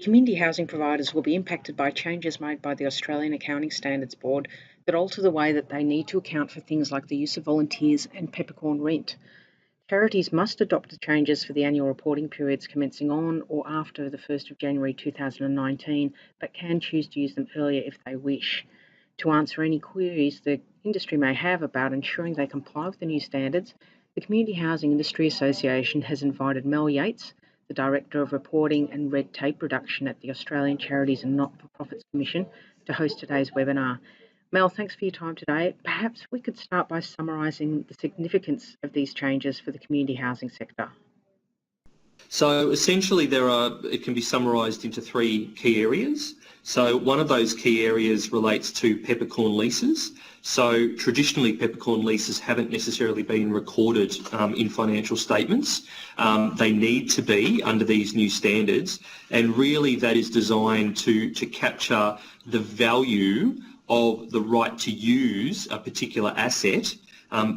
Community housing providers will be impacted by changes made by the Australian Accounting Standards Board that alter the way that they need to account for things like the use of volunteers and peppercorn rent. Charities must adopt the changes for the annual reporting periods commencing on or after the 1st of January 2019, but can choose to use them earlier if they wish. To answer any queries the industry may have about ensuring they comply with the new standards, the Community Housing Industry Association has invited Mel Yates, the Director of Reporting and Red Tape Reduction at the Australian Charities and Not-for-Profits Commission, to host today's webinar. Mel, thanks for your time today. Perhaps we could start by summarising the significance of these changes for the community housing sector. So essentially it can be summarised into three key areas. So one of those key areas relates to peppercorn leases. So traditionally peppercorn leases haven't necessarily been recorded in financial statements. They need to be under these new standards, and really that is designed to capture the value of the right to use a particular asset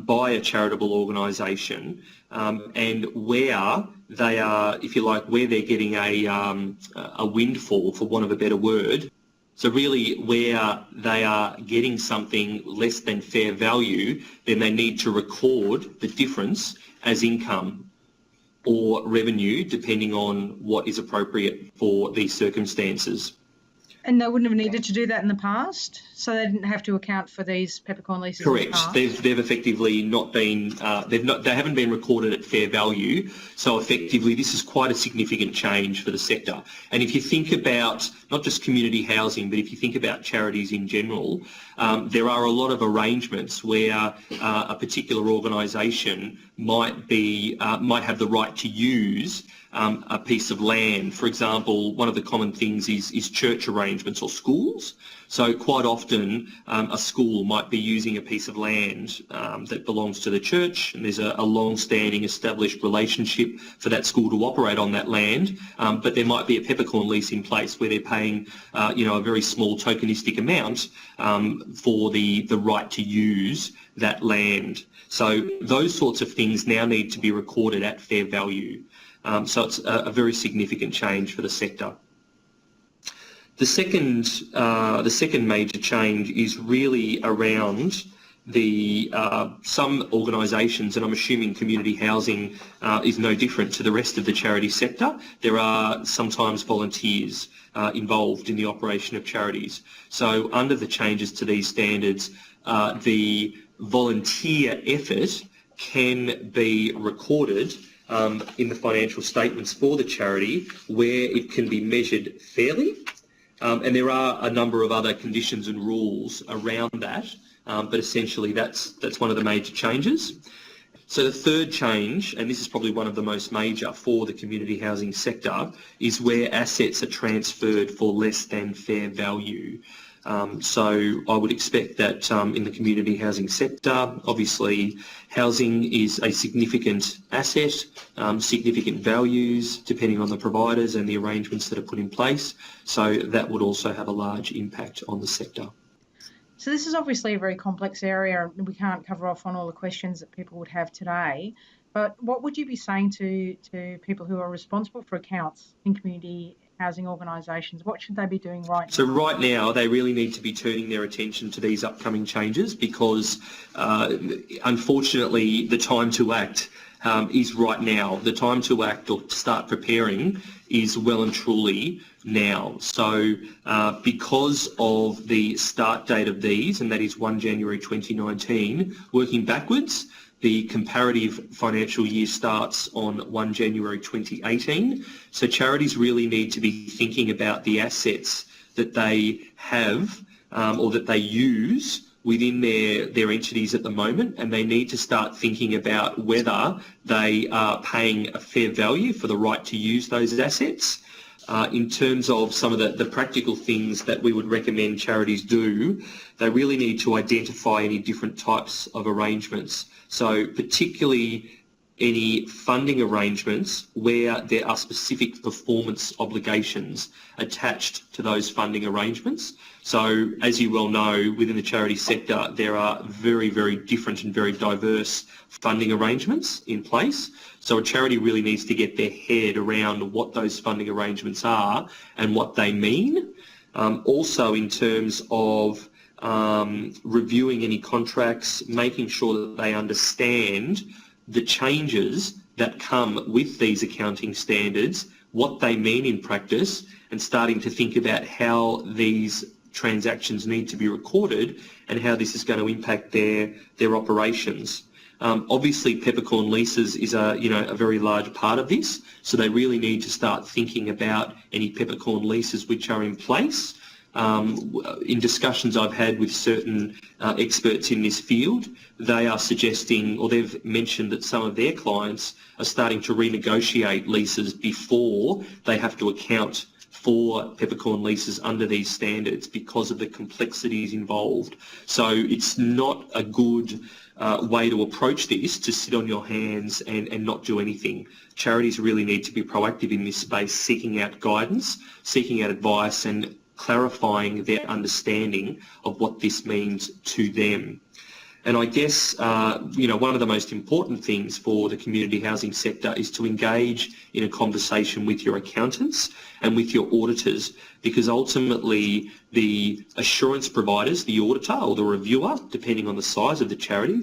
by a charitable organisation, and where they are, if you like, where they're getting a windfall, for want of a better word. So really where they are getting something less than fair value, then they need to record the difference as income or revenue, depending on what is appropriate for these circumstances. And they wouldn't have needed to do that in the past, so they didn't have to account for these peppercorn leases. Correct. In the past. They've effectively not been. They haven't been recorded at fair value. So effectively, this is quite a significant change for the sector. And if you think about not just community housing, but if you think about charities in general, there are a lot of arrangements where a particular organisation might have the right to use a piece of land. For example, one of the common things is church arrangements or schools. So quite often a school might be using a piece of land that belongs to the church, and there's a long-standing established relationship for that school to operate on that land, but there might be a peppercorn lease in place where they're paying a very small tokenistic amount for the right to use that land. So those sorts of things now need to be recorded at fair value. So it's a very significant change for the sector. The second major change is really around some organisations, and I'm assuming community housing is no different to the rest of the charity sector. There are sometimes volunteers involved in the operation of charities. So under the changes to these standards, the volunteer effort can be recorded in the financial statements for the charity, where it can be measured fairly. And there are a number of other conditions and rules around that, but essentially that's one of the major changes. So the third change, and this is probably one of the most major for the community housing sector, is where assets are transferred for less than fair value. So I would expect that in the community housing sector, obviously housing is a significant asset, significant values depending on the providers and the arrangements that are put in place. So that would also have a large impact on the sector. So this is obviously a very complex area. We can't cover off on all the questions that people would have today. But what would you be saying to people who are responsible for accounts in community housing organisations? What should they be doing right now? So right now they really need to be turning their attention to these upcoming changes, because unfortunately the time to act is right now. The time to act or to start preparing is well and truly now. So because of the start date of these, and that is 1 January 2019, working backwards, the comparative financial year starts on 1 January 2018. So charities really need to be thinking about the assets that they have or that they use within their entities at the moment, and they need to start thinking about whether they are paying a fair value for the right to use those assets. In terms of some of the practical things that we would recommend charities do, they really need to identify any different types of arrangements. So particularly any funding arrangements where there are specific performance obligations attached to those funding arrangements. So, as you well know, within the charity sector, there are very, very different and very diverse funding arrangements in place. So a charity really needs to get their head around what those funding arrangements are and what they mean. Also, in terms of reviewing any contracts, making sure that they understand the changes that come with these accounting standards, what they mean in practice, and starting to think about how these transactions need to be recorded and how this is going to impact their operations. Obviously, peppercorn leases is a very large part of this, so they really need to start thinking about any peppercorn leases which are in place. In discussions I've had with certain experts in this field, they are suggesting, or they've mentioned that some of their clients are starting to renegotiate leases before they have to account for peppercorn leases under these standards because of the complexities involved. So it's not a good way to approach this, to sit on your hands and not do anything. Charities really need to be proactive in this space, seeking out guidance, seeking out advice and clarifying their understanding of what this means to them. And I guess, one of the most important things for the community housing sector is to engage in a conversation with your accountants and with your auditors, because ultimately the assurance providers, the auditor or the reviewer, depending on the size of the charity,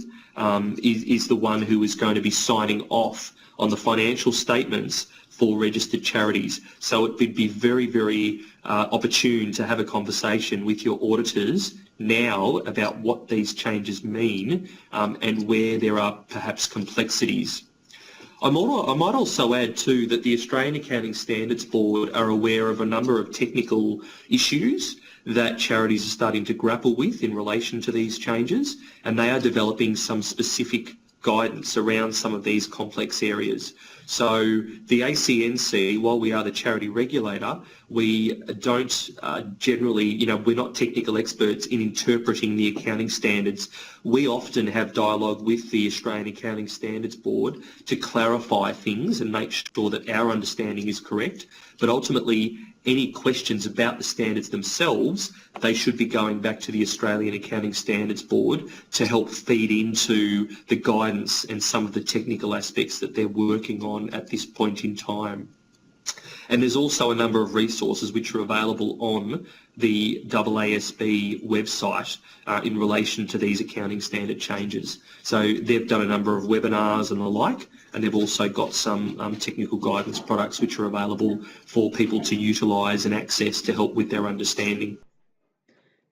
is the one who is going to be signing off on the financial statements for registered charities. So it would be very, very opportune to have a conversation with your auditors now about what these changes mean and where there are perhaps complexities. I might also add too that the Australian Accounting Standards Board are aware of a number of technical issues that charities are starting to grapple with in relation to these changes, and they are developing some specific guidance around some of these complex areas. So the ACNC, while we are the charity regulator, we don't generally, we're not technical experts in interpreting the accounting standards. We often have dialogue with the Australian Accounting Standards Board to clarify things and make sure that our understanding is correct. But ultimately, any questions about the standards themselves, they should be going back to the Australian Accounting Standards Board to help feed into the guidance and some of the technical aspects that they're working on at this point in time. And there's also a number of resources which are available on the AASB website in relation to these accounting standard changes. So they've done a number of webinars and the like, and they've also got some technical guidance products which are available for people to utilise and access to help with their understanding.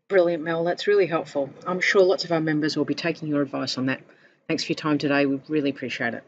Brilliant, Mel. That's really helpful. I'm sure lots of our members will be taking your advice on that. Thanks for your time today. We really appreciate it.